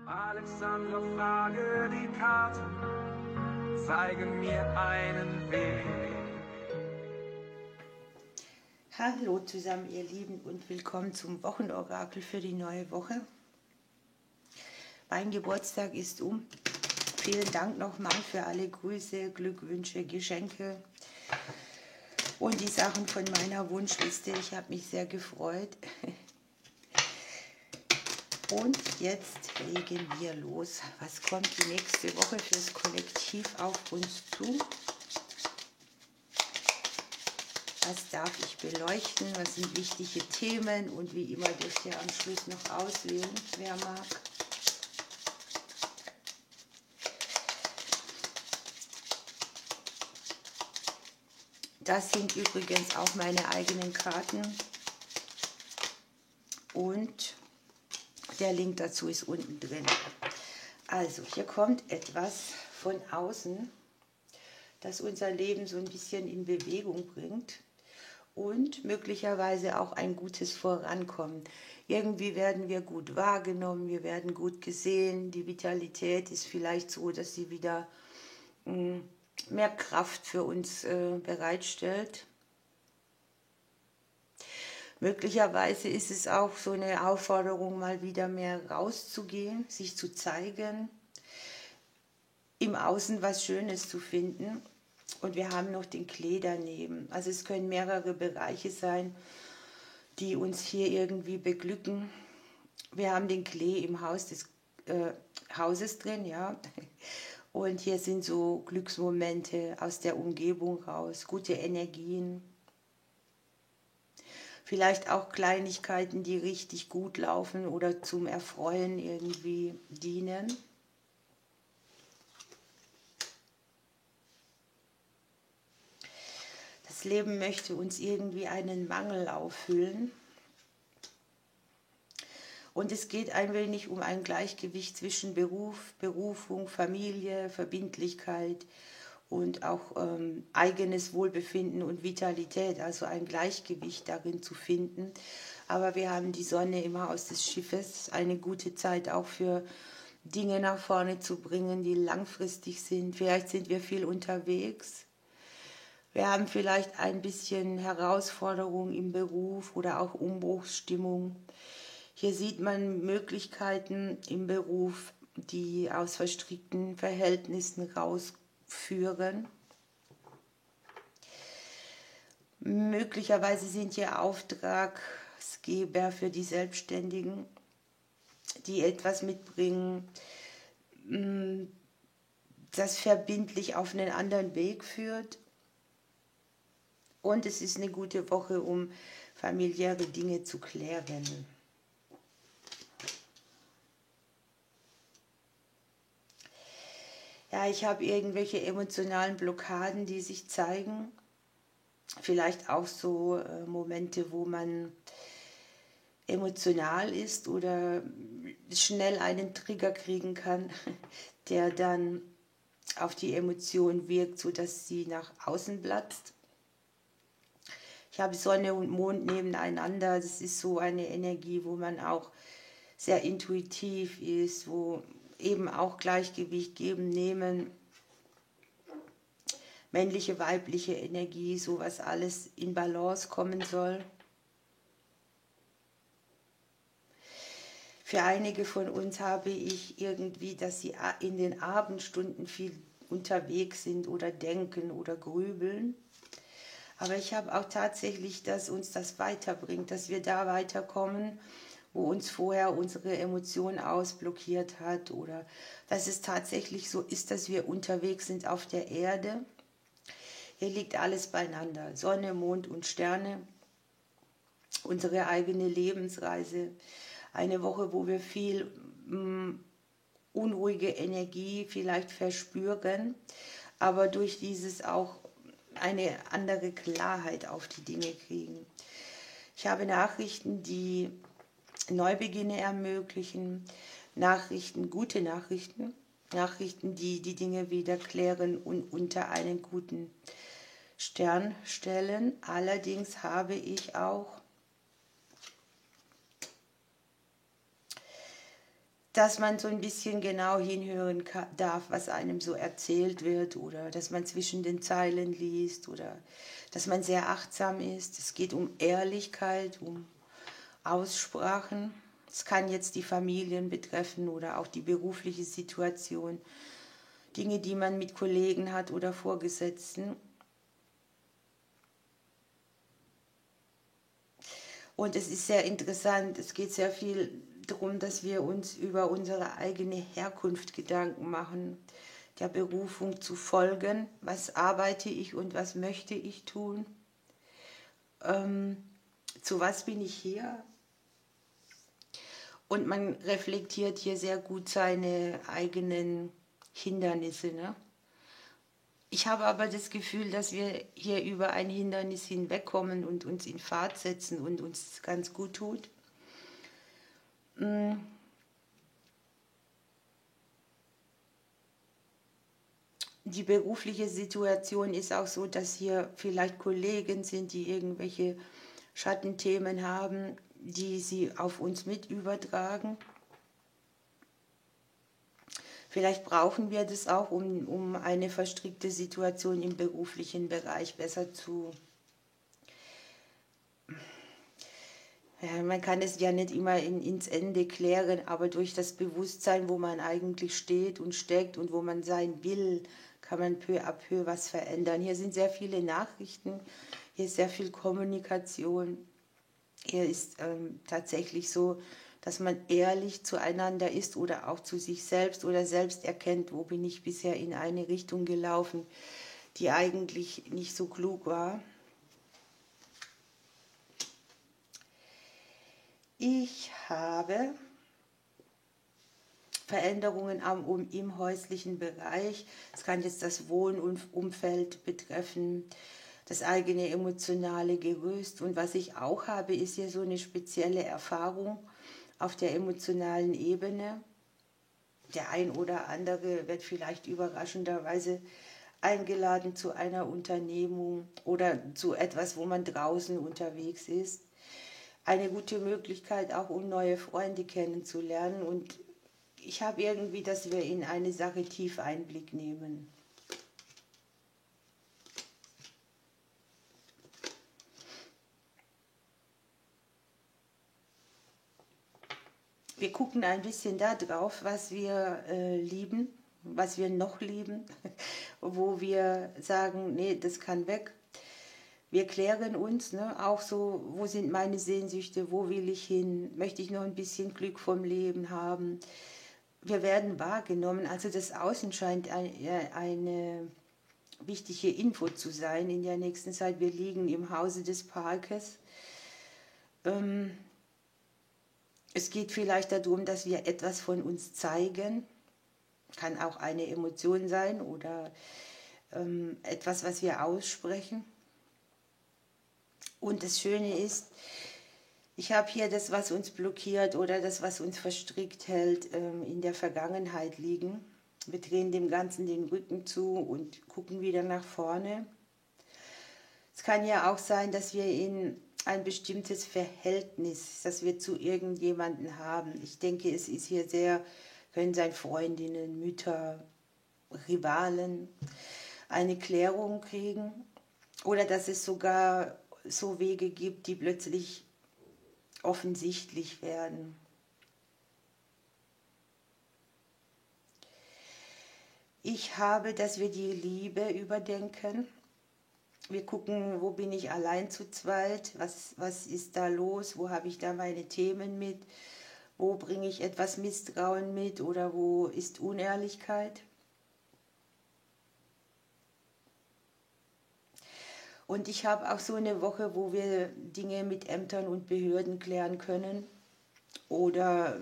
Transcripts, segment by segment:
Alexandra, frage die Karte, zeige mir einen Weg. Hallo zusammen, ihr Lieben, und willkommen zum Wochenorakel für die neue Woche. Mein Geburtstag ist um. Vielen Dank nochmal für alle Grüße, Glückwünsche, Geschenke und die Sachen von meiner Wunschliste. Ich habe mich sehr gefreut. Und jetzt legen wir los. Was kommt die nächste Woche fürs Kollektiv auf uns zu? Was darf ich beleuchten? Was sind wichtige Themen? Und wie immer dürft ihr am Schluss noch auswählen, wer mag. Das sind übrigens auch meine eigenen Karten. Und der Link dazu ist unten drin. Also, hier kommt etwas von außen, das unser Leben so ein bisschen in Bewegung bringt und möglicherweise auch ein gutes Vorankommen. Irgendwie werden wir gut wahrgenommen, wir werden gut gesehen, die Vitalität ist vielleicht so, dass sie wieder mehr Kraft für uns bereitstellt. Möglicherweise ist es auch so eine Aufforderung, mal wieder mehr rauszugehen, sich zu zeigen, im Außen was Schönes zu finden. Und wir haben noch den Klee daneben. Also es können mehrere Bereiche sein, die uns hier irgendwie beglücken. Wir haben den Klee im Haus des Hauses drin, ja. Und hier sind so Glücksmomente aus der Umgebung raus, gute Energien. Vielleicht auch Kleinigkeiten, die richtig gut laufen oder zum Erfreuen irgendwie dienen. Das Leben möchte uns irgendwie einen Mangel auffüllen. Und es geht ein wenig um ein Gleichgewicht zwischen Beruf, Berufung, Familie, Verbindlichkeit und auch eigenes Wohlbefinden und Vitalität, also ein Gleichgewicht darin zu finden. Aber wir haben die Sonne im Haus des Schiffes, eine gute Zeit auch für Dinge nach vorne zu bringen, die langfristig sind. Vielleicht sind wir viel unterwegs. Wir haben vielleicht ein bisschen Herausforderung im Beruf oder auch Umbruchsstimmung. Hier sieht man Möglichkeiten im Beruf, die aus verstrickten Verhältnissen rausführen. Möglicherweise sind hier Auftragsgeber für die Selbstständigen, die etwas mitbringen, das verbindlich auf einen anderen Weg führt. Und es ist eine gute Woche, um familiäre Dinge zu klären. Ja, ich habe irgendwelche emotionalen Blockaden, die sich zeigen. Vielleicht auch so Momente, wo man emotional ist oder schnell einen Trigger kriegen kann, der dann auf die Emotion wirkt, sodass sie nach außen platzt. Ich habe Sonne und Mond nebeneinander. Das ist so eine Energie, wo man auch sehr intuitiv ist, wo eben auch Gleichgewicht geben, nehmen, männliche, weibliche Energie, so was alles in Balance kommen soll. Für einige von uns habe ich irgendwie, dass sie in den Abendstunden viel unterwegs sind oder denken oder grübeln. Aber ich habe auch tatsächlich, dass uns das weiterbringt, dass wir da weiterkommen, wo uns vorher unsere Emotion ausblockiert hat, oder dass es tatsächlich so ist, dass wir unterwegs sind auf der Erde. Hier liegt alles beieinander, Sonne, Mond und Sterne, unsere eigene Lebensreise, eine Woche, wo wir viel unruhige Energie vielleicht verspüren, aber durch dieses auch eine andere Klarheit auf die Dinge kriegen. Ich habe Nachrichten, die Neubeginne ermöglichen, Nachrichten, gute Nachrichten, Nachrichten, die die Dinge wieder klären und unter einen guten Stern stellen. Allerdings habe ich auch dass man so ein bisschen genau hinhören darf, was einem so erzählt wird oder dass man zwischen den Zeilen liest oder dass man sehr achtsam ist. Es geht um Ehrlichkeit, um Aussprachen. Es kann jetzt die Familien betreffen oder auch die berufliche Situation, Dinge, die man mit Kollegen hat oder Vorgesetzten. Und es ist sehr interessant, es geht sehr viel darum, dass wir uns über unsere eigene Herkunft Gedanken machen, der Berufung zu folgen. Was arbeite ich und was möchte ich tun? Zu was bin ich hier? Und man reflektiert hier sehr gut seine eigenen Hindernisse. Ne? Ich habe aber das Gefühl, dass wir hier über ein Hindernis hinwegkommen und uns in Fahrt setzen und uns ganz gut tut. Die berufliche Situation ist auch so, dass hier vielleicht Kollegen sind, die irgendwelche Schattenthemen haben, die sie auf uns mit übertragen. Vielleicht brauchen wir das auch, um eine verstrickte Situation im beruflichen Bereich besser zu... Ja, man kann es ja nicht immer ins Ende klären, aber durch das Bewusstsein, wo man eigentlich steht und steckt und wo man sein will, kann man peu à peu was verändern. Hier sind sehr viele Nachrichten, hier ist sehr viel Kommunikation. Hier ist tatsächlich so, dass man ehrlich zueinander ist oder auch zu sich selbst oder selbst erkennt, wo bin ich bisher in eine Richtung gelaufen, die eigentlich nicht so klug war. Ich habe Veränderungen im häuslichen Bereich. Es kann jetzt das Wohnumfeld betreffen, das eigene emotionale Gerüst. Und was ich auch habe, ist hier so eine spezielle Erfahrung auf der emotionalen Ebene. Der ein oder andere wird vielleicht überraschenderweise eingeladen zu einer Unternehmung oder zu etwas, wo man draußen unterwegs ist. Eine gute Möglichkeit auch, um neue Freunde kennenzulernen. Und ich habe irgendwie, dass wir in eine Sache tief Einblick nehmen. Wir gucken ein bisschen darauf, was wir lieben, was wir noch lieben, wo wir sagen, nee, das kann weg. Wir klären uns, ne, auch so, wo sind meine Sehnsüchte, wo will ich hin, möchte ich noch ein bisschen Glück vom Leben haben. Wir werden wahrgenommen, also das Außen scheint eine wichtige Info zu sein in der nächsten Zeit. Wir liegen im Hause des Parkes. Es geht vielleicht darum, dass wir etwas von uns zeigen. Kann auch eine Emotion sein oder etwas, was wir aussprechen. Und das Schöne ist, ich habe hier das, was uns blockiert oder das, was uns verstrickt hält, in der Vergangenheit liegen. Wir drehen dem Ganzen den Rücken zu und gucken wieder nach vorne. Es kann ja auch sein, dass wir in ein bestimmtes Verhältnis, das wir zu irgendjemandem haben. Ich denke, es ist hier sehr, können sein Freundinnen, Mütter, Rivalen, eine Klärung kriegen. Oder dass es sogar so Wege gibt, die plötzlich offensichtlich werden. Ich habe, dass wir die Liebe überdenken. Wir gucken, wo bin ich allein zu zweit, was ist da los, wo habe ich da meine Themen mit, wo bringe ich etwas Misstrauen mit oder wo ist Unehrlichkeit. Und ich habe auch so eine Woche, wo wir Dinge mit Ämtern und Behörden klären können oder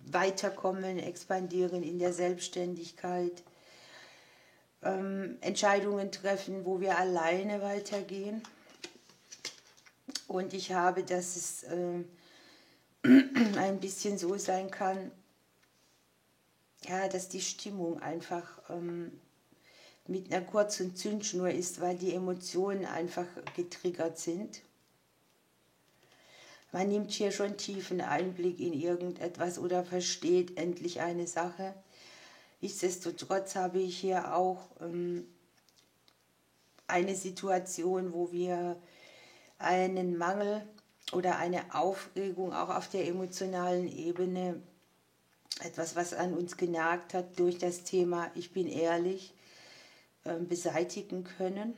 weiterkommen, expandieren in der Selbstständigkeit, Entscheidungen treffen, wo wir alleine weitergehen. Und ich habe, dass es ein bisschen so sein kann, ja, dass die Stimmung einfach mit einer kurzen Zündschnur ist, weil die Emotionen einfach getriggert sind. Man nimmt hier schon tiefen Einblick in irgendetwas oder versteht endlich eine Sache. Nichtsdestotrotz habe ich hier auch eine Situation, wo wir einen Mangel oder eine Aufregung auch auf der emotionalen Ebene, etwas, was an uns genagt hat, durch das Thema Ich bin ehrlich, beseitigen können.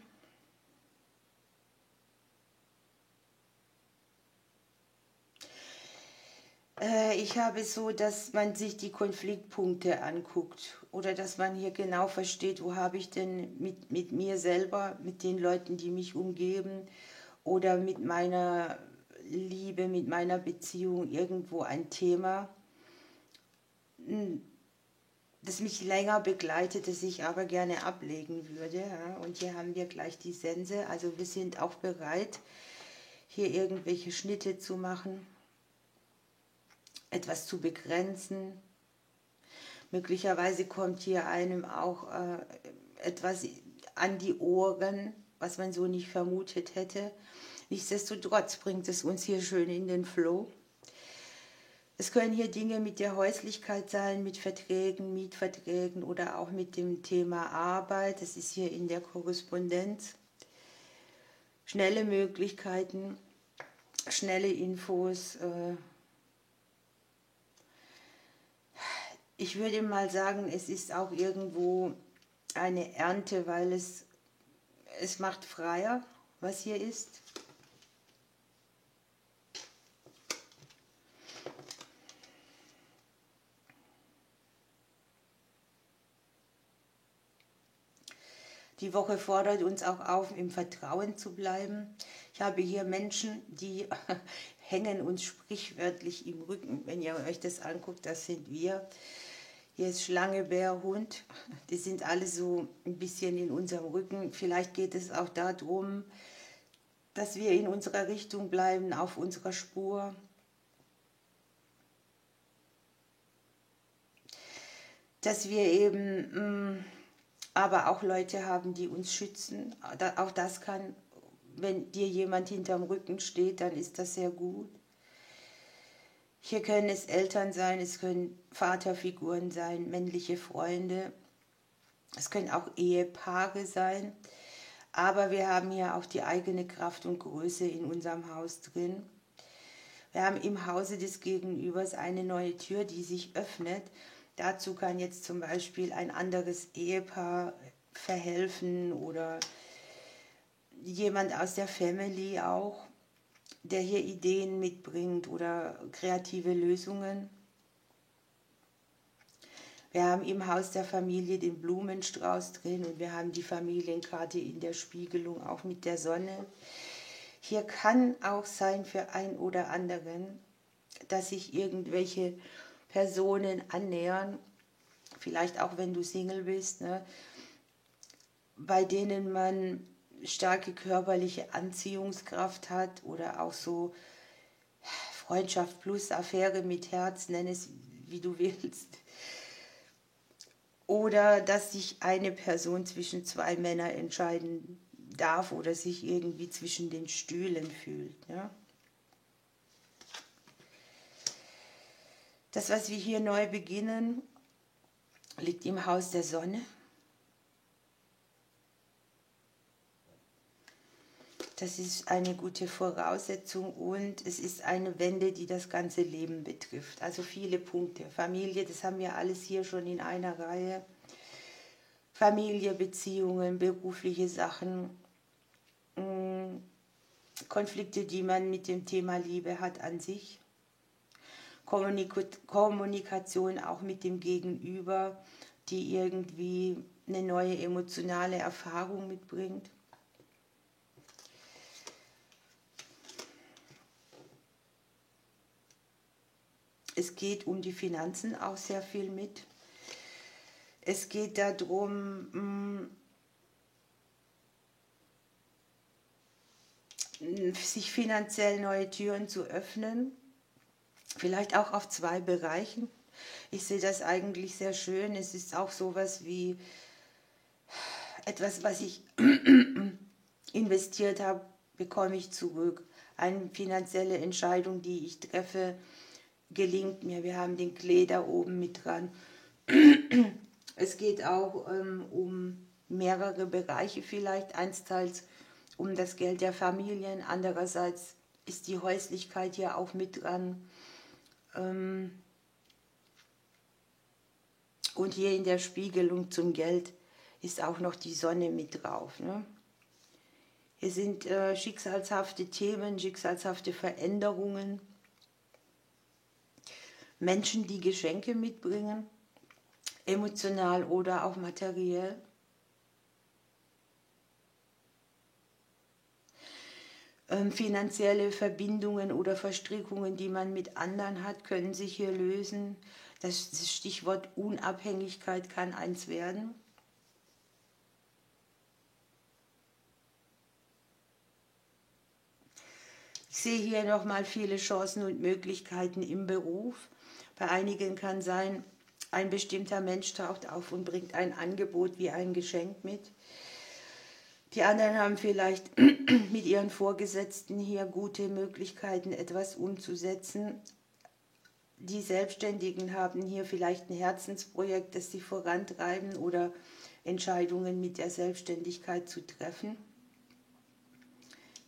Ich habe so, dass man sich die Konfliktpunkte anguckt oder dass man hier genau versteht, wo habe ich denn mit mir selber, mit den Leuten, die mich umgeben oder mit meiner Liebe, mit meiner Beziehung irgendwo ein Thema, das mich länger begleitet, das ich aber gerne ablegen würde. Ja? Und hier haben wir gleich die Sense, also wir sind auch bereit, hier irgendwelche Schnitte zu machen, etwas zu begrenzen. Möglicherweise kommt hier einem auch etwas an die Ohren, was man so nicht vermutet hätte. Nichtsdestotrotz bringt es uns hier schön in den Flow. Es können hier Dinge mit der Häuslichkeit sein, mit Verträgen, Mietverträgen oder auch mit dem Thema Arbeit. Das ist hier in der Korrespondenz. Schnelle Möglichkeiten, schnelle Infos. Ich würde mal sagen, es ist auch irgendwo eine Ernte, weil es macht freier, was hier ist. Die Woche fordert uns auch auf, im Vertrauen zu bleiben. Ich habe hier Menschen, die hängen uns sprichwörtlich im Rücken. Wenn ihr euch das anguckt, das sind wir. Hier ist Schlange, Bär, Hund. Die sind alle so ein bisschen in unserem Rücken. Vielleicht geht es auch darum, dass wir in unserer Richtung bleiben, auf unserer Spur. Dass wir eben aber auch Leute haben, die uns schützen. Auch das kann, wenn dir jemand hinterm Rücken steht, dann ist das sehr gut. Hier können es Eltern sein, es können Vaterfiguren sein, männliche Freunde. Es können auch Ehepaare sein. Aber wir haben hier auch die eigene Kraft und Größe in unserem Haus drin. Wir haben im Hause des Gegenübers eine neue Tür, die sich öffnet. Dazu kann jetzt zum Beispiel ein anderes Ehepaar verhelfen oder jemand aus der Family auch, der hier Ideen mitbringt oder kreative Lösungen. Wir haben im Haus der Familie den Blumenstrauß drin und wir haben die Familienkarte in der Spiegelung, auch mit der Sonne. Hier kann auch sein für einen oder anderen, dass sich irgendwelche Personen annähern, vielleicht auch wenn du Single bist, ne, bei denen man starke körperliche Anziehungskraft hat oder auch so Freundschaft plus Affäre mit Herz, nenn es wie du willst. Oder dass sich eine Person zwischen zwei Männern entscheiden darf oder sich irgendwie zwischen den Stühlen fühlt. Ja? Das, was wir hier neu beginnen, liegt im Haus der Sonne. Das ist eine gute Voraussetzung und es ist eine Wende, die das ganze Leben betrifft. Also viele Punkte. Familie, das haben wir alles hier schon in einer Reihe. Familie, Beziehungen, berufliche Sachen, Konflikte, die man mit dem Thema Liebe hat an sich. Kommunikation auch mit dem Gegenüber, die irgendwie eine neue emotionale Erfahrung mitbringt. Es geht um die Finanzen auch sehr viel mit. Es geht darum, sich finanziell neue Türen zu öffnen. Vielleicht auch auf zwei Bereichen. Ich sehe das eigentlich sehr schön. Es ist auch sowas wie etwas, was ich investiert habe, bekomme ich zurück. eine finanzielle Entscheidung, die ich treffe, gelingt mir. Wir haben den Klee da oben mit dran. Es geht auch um mehrere Bereiche vielleicht. Einsteils um das Geld der Familien, andererseits ist die Häuslichkeit hier auch mit dran. Und hier in der Spiegelung zum Geld ist auch noch die Sonne mit drauf. Ne? Hier sind schicksalshafte Themen, schicksalshafte Veränderungen, Menschen, die Geschenke mitbringen, emotional oder auch materiell. Finanzielle Verbindungen oder Verstrickungen, die man mit anderen hat, können sich hier lösen. Das Stichwort Unabhängigkeit kann eins werden. Ich sehe hier nochmal viele Chancen und Möglichkeiten im Beruf. Bei einigen kann sein, ein bestimmter Mensch taucht auf und bringt ein Angebot wie ein Geschenk mit. Die anderen haben vielleicht mit ihren Vorgesetzten hier gute Möglichkeiten, etwas umzusetzen. Die Selbstständigen haben hier vielleicht ein Herzensprojekt, das sie vorantreiben oder Entscheidungen mit der Selbstständigkeit zu treffen.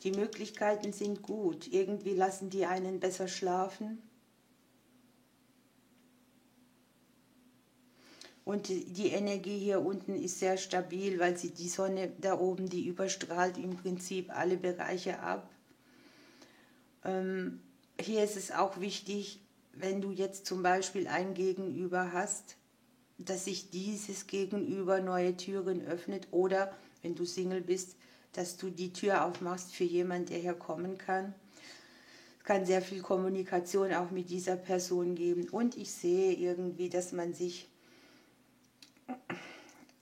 Die Möglichkeiten sind gut. Irgendwie lassen die einen besser schlafen. Und die Energie hier unten ist sehr stabil, weil sie die Sonne da oben, die überstrahlt im Prinzip alle Bereiche ab. Hier ist es auch wichtig, wenn du jetzt zum Beispiel ein Gegenüber hast, dass sich dieses Gegenüber neue Türen öffnet oder, wenn du Single bist, dass du die Tür aufmachst für jemanden, der hier kommen kann. Es kann sehr viel Kommunikation auch mit dieser Person geben. Und ich sehe irgendwie, dass man sich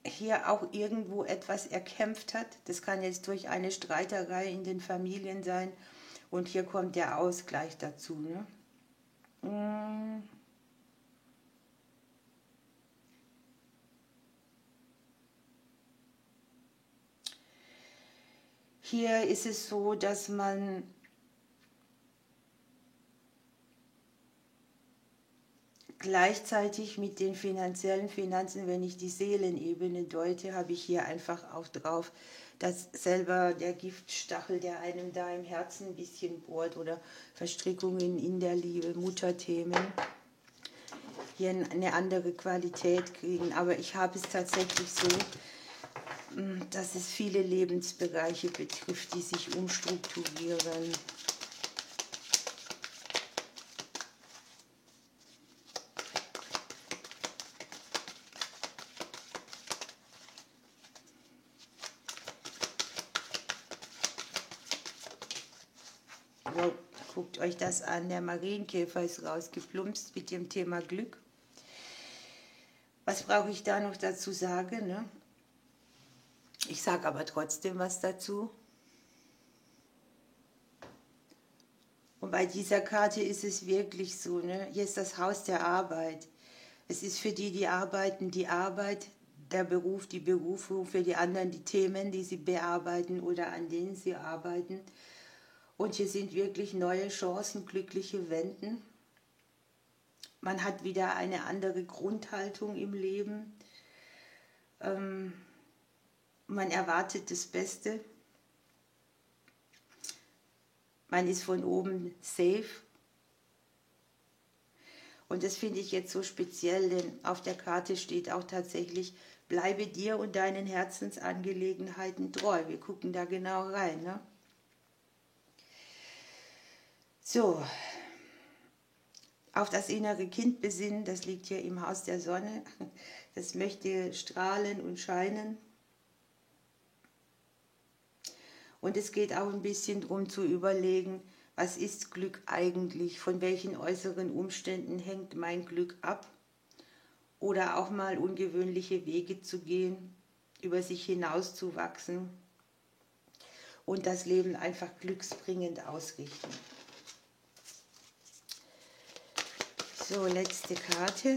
hier auch irgendwo etwas erkämpft hat. Das kann jetzt durch eine Streiterei in den Familien sein. Und hier kommt der Ausgleich dazu. Ne? Hier ist es so, dass man gleichzeitig mit den finanziellen Finanzen, wenn ich die Seelenebene deute, habe ich hier einfach auch drauf, dass selber der Giftstachel, der einem da im Herzen ein bisschen bohrt oder Verstrickungen in der Liebe, Mutterthemen, hier eine andere Qualität kriegen. Aber ich habe es tatsächlich so, dass es viele Lebensbereiche betrifft, die sich umstrukturieren. So, guckt euch das an, der Marienkäfer ist rausgeplumpst mit dem Thema Glück. Was brauche ich da noch dazu sagen? Ne? Ich sage aber trotzdem was dazu. Und bei dieser Karte ist es wirklich so, ne? Hier ist das Haus der Arbeit. Es ist für die, die arbeiten, die Arbeit, der Beruf, die Berufung, für die anderen die Themen, die sie bearbeiten oder an denen sie arbeiten. Und hier sind wirklich neue Chancen, glückliche Wenden. Man hat wieder eine andere Grundhaltung im Leben. Man erwartet das Beste. Man ist von oben safe. Und das finde ich jetzt so speziell, denn auf der Karte steht auch tatsächlich, bleibe dir und deinen Herzensangelegenheiten treu. Wir gucken da genau rein. Ne? So, auf das innere Kind besinnen, das liegt hier im Haus der Sonne. Das möchte strahlen und scheinen. Und es geht auch ein bisschen darum zu überlegen, was ist Glück eigentlich? Von welchen äußeren Umständen hängt mein Glück ab? Oder auch mal ungewöhnliche Wege zu gehen, über sich hinauszuwachsen und das Leben einfach glücksbringend ausrichten. So, letzte Karte.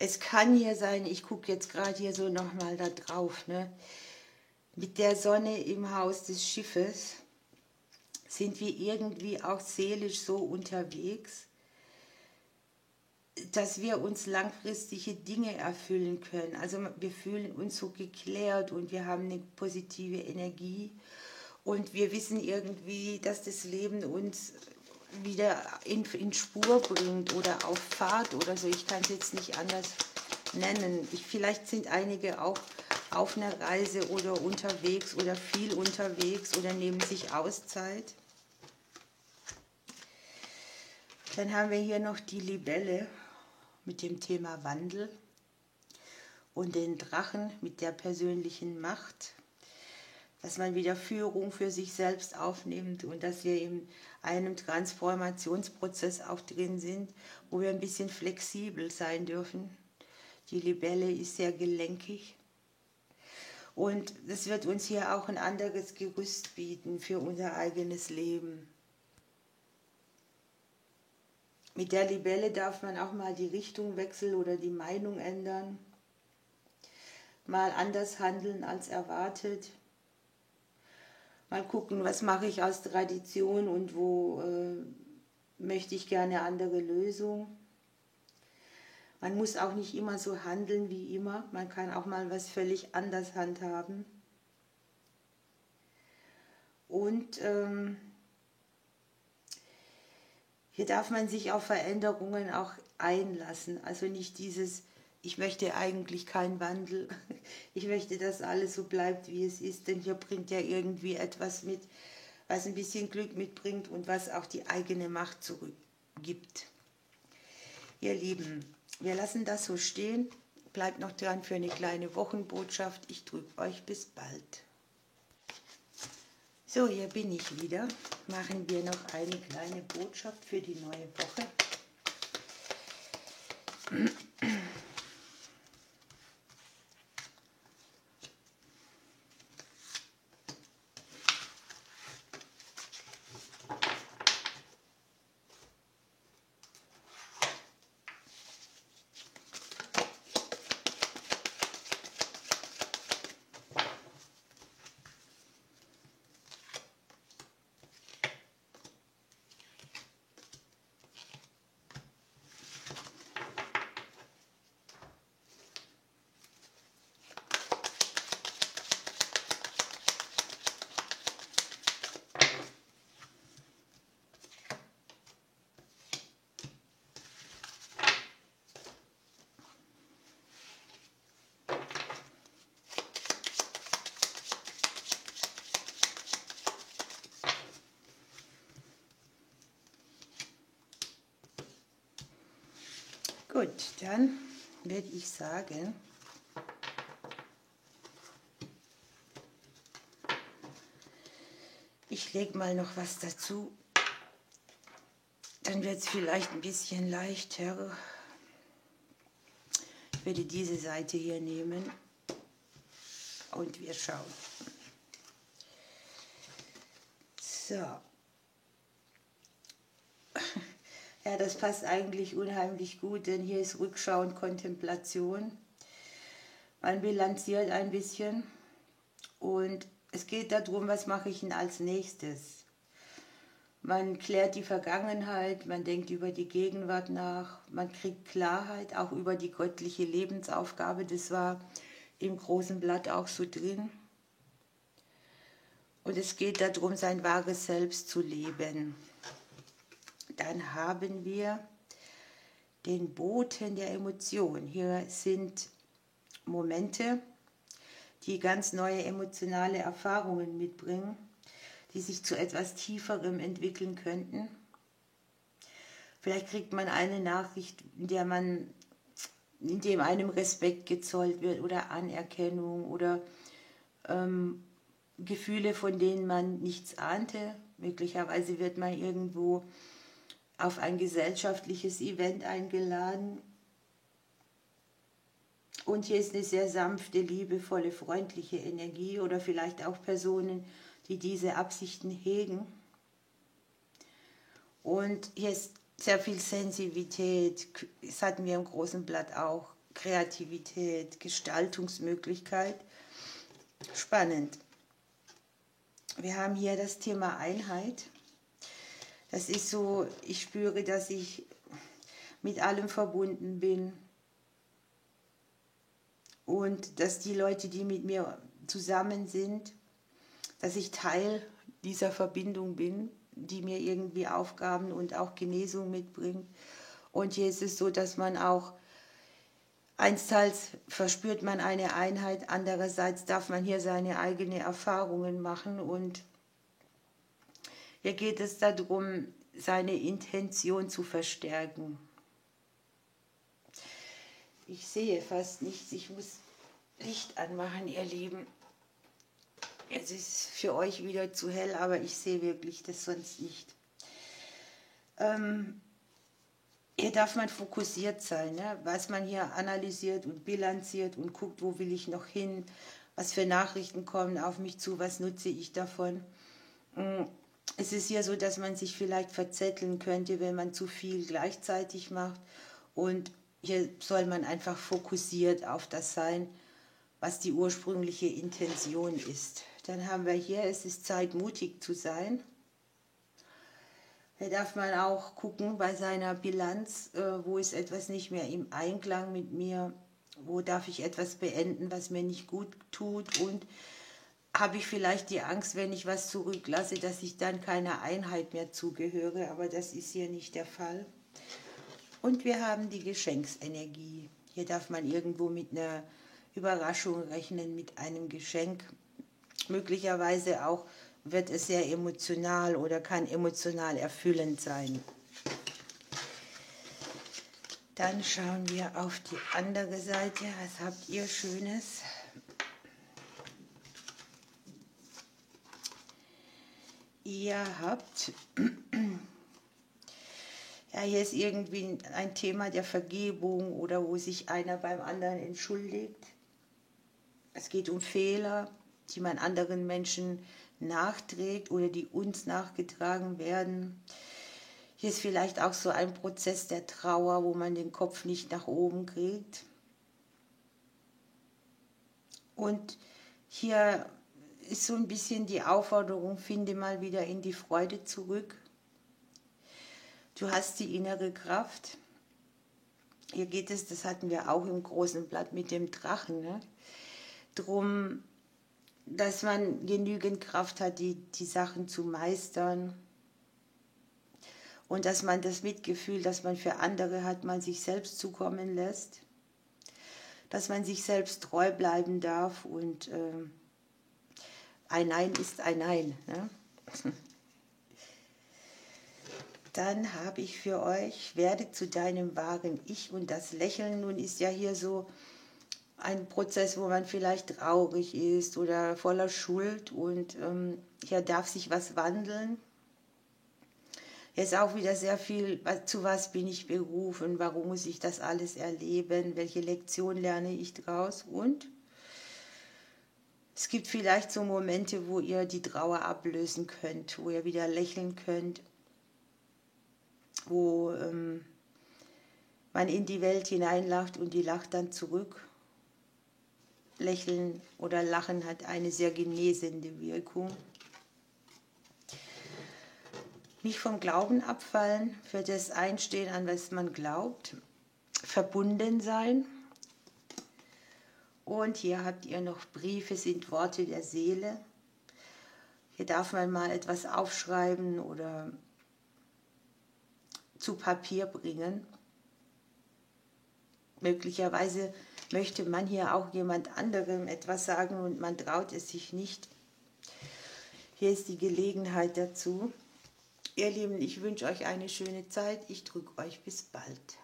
Es kann hier sein, ich gucke jetzt gerade hier so nochmal da drauf, ne? Mit der Sonne im Haus des Schiffes sind wir irgendwie auch seelisch so unterwegs, dass wir uns langfristige Dinge erfüllen können. Also wir fühlen uns so geklärt und wir haben eine positive Energie und wir wissen irgendwie, dass das Leben uns wieder in Spur bringt oder auf Fahrt oder so. Ich kann es jetzt nicht anders nennen. Vielleicht sind einige auch auf einer Reise oder unterwegs oder viel unterwegs oder nehmen sich Auszeit. Dann haben wir hier noch die Libelle mit dem Thema Wandel und den Drachen mit der persönlichen Macht, dass man wieder Führung für sich selbst aufnimmt und dass wir in einem Transformationsprozess auch drin sind, wo wir ein bisschen flexibel sein dürfen. Die Libelle ist sehr gelenkig und das wird uns hier auch ein anderes Gerüst bieten für unser eigenes Leben. Mit der Libelle darf man auch mal die Richtung wechseln oder die Meinung ändern, mal anders handeln als erwartet, mal gucken, was mache ich aus Tradition und wo möchte ich gerne eine andere Lösung. Man muss auch nicht immer so handeln wie immer, man kann auch mal was völlig anders handhaben. Und hier darf man sich auf Veränderungen auch einlassen. Also nicht dieses, ich möchte eigentlich keinen Wandel, ich möchte, dass alles so bleibt, wie es ist, denn hier bringt ja irgendwie etwas mit, was ein bisschen Glück mitbringt und was auch die eigene Macht zurückgibt. Ihr Lieben, wir lassen das so stehen. Bleibt noch dran für eine kleine Wochenbotschaft. Ich drücke euch bis bald. So, hier bin ich wieder. Machen wir noch eine kleine Botschaft für die neue Woche. Gut, dann werde ich sagen, ich lege mal noch was dazu, dann wird es vielleicht ein bisschen leichter. Ich werde diese Seite hier nehmen und wir schauen. So. Ja, das passt eigentlich unheimlich gut, denn hier ist Rückschau und Kontemplation. Man bilanziert ein bisschen und es geht darum, was mache ich denn als nächstes. Man klärt die Vergangenheit, man denkt über die Gegenwart nach, man kriegt Klarheit auch über die göttliche Lebensaufgabe, das war im großen Blatt auch so drin. Und es geht darum, sein wahres Selbst zu leben. Dann haben wir den Boten der Emotion. Hier sind Momente, die ganz neue emotionale Erfahrungen mitbringen, die sich zu etwas Tieferem entwickeln könnten. Vielleicht kriegt man eine Nachricht, in dem einem Respekt gezollt wird oder Anerkennung oder Gefühle, von denen man nichts ahnte. Möglicherweise wird man irgendwo auf ein gesellschaftliches Event eingeladen. Und hier ist eine sehr sanfte, liebevolle, freundliche Energie oder vielleicht auch Personen, die diese Absichten hegen. Und hier ist sehr viel Sensitivität, das hatten wir im großen Blatt auch, Kreativität, Gestaltungsmöglichkeit. Spannend. Wir haben hier das Thema Einheit. Das ist so, ich spüre, dass ich mit allem verbunden bin und dass die Leute, die mit mir zusammen sind, dass ich Teil dieser Verbindung bin, die mir irgendwie Aufgaben und auch Genesung mitbringt. Und hier ist es so, dass man auch einsteils verspürt man eine Einheit, andererseits darf man hier seine eigenen Erfahrungen machen und hier geht es darum, seine Intention zu verstärken. Ich sehe fast nichts, ich muss Licht anmachen, ihr Lieben. Es ist für euch wieder zu hell, aber ich sehe wirklich das sonst nicht. Hier darf man fokussiert sein, ne? Was man hier analysiert und bilanziert und guckt, wo will ich noch hin, was für Nachrichten kommen auf mich zu, was nutze ich davon. Es ist hier so, dass man sich vielleicht verzetteln könnte, wenn man zu viel gleichzeitig macht. Und hier soll man einfach fokussiert auf das sein, was die ursprüngliche Intention ist. Dann haben wir hier, es ist Zeit, mutig zu sein. Da darf man auch gucken bei seiner Bilanz, wo ist etwas nicht mehr im Einklang mit mir, wo darf ich etwas beenden, was mir nicht gut tut und habe ich vielleicht die Angst, wenn ich was zurücklasse, dass ich dann keiner Einheit mehr zugehöre, aber das ist hier nicht der Fall. Und wir haben die Geschenksenergie. Hier darf man irgendwo mit einer Überraschung rechnen, mit einem Geschenk. Möglicherweise auch wird es sehr emotional oder kann emotional erfüllend sein. Dann schauen wir auf die andere Seite. Was habt ihr Schönes? Ihr habt, ja, hier ist irgendwie ein Thema der Vergebung oder wo sich einer beim anderen entschuldigt. Es geht um Fehler, die man anderen Menschen nachträgt oder die uns nachgetragen werden. Hier ist vielleicht auch so ein Prozess der Trauer, wo man den Kopf nicht nach oben kriegt. Und hier ist so ein bisschen die Aufforderung, finde mal wieder in die Freude zurück. Du hast die innere Kraft. Hier geht es, das hatten wir auch im großen Blatt mit dem Drachen, ne? Drum, dass man genügend Kraft hat, die Sachen zu meistern. Und dass man das Mitgefühl, das man für andere hat, man sich selbst zukommen lässt. Dass man sich selbst treu bleiben darf und ein Nein ist ein Nein. Ne? Dann habe ich für euch, werde zu deinem wahren Ich und das Lächeln. Nun ist ja hier so ein Prozess, wo man vielleicht traurig ist oder voller Schuld und hier darf sich was wandeln. Hier ist auch wieder sehr viel, zu was bin ich berufen, warum muss ich das alles erleben, welche Lektion lerne ich draus und es gibt vielleicht so Momente, wo ihr die Trauer ablösen könnt, wo ihr wieder lächeln könnt, wo man in die Welt hineinlacht und die lacht dann zurück. Lächeln oder Lachen hat eine sehr genesende Wirkung. Nicht vom Glauben abfallen, für das einstehen, an was man glaubt. Verbunden sein. Und hier habt ihr noch Briefe, sind Worte der Seele. Hier darf man mal etwas aufschreiben oder zu Papier bringen. Möglicherweise möchte man hier auch jemand anderem etwas sagen und man traut es sich nicht. Hier ist die Gelegenheit dazu. Ihr Lieben, ich wünsche euch eine schöne Zeit. Ich drücke euch bis bald.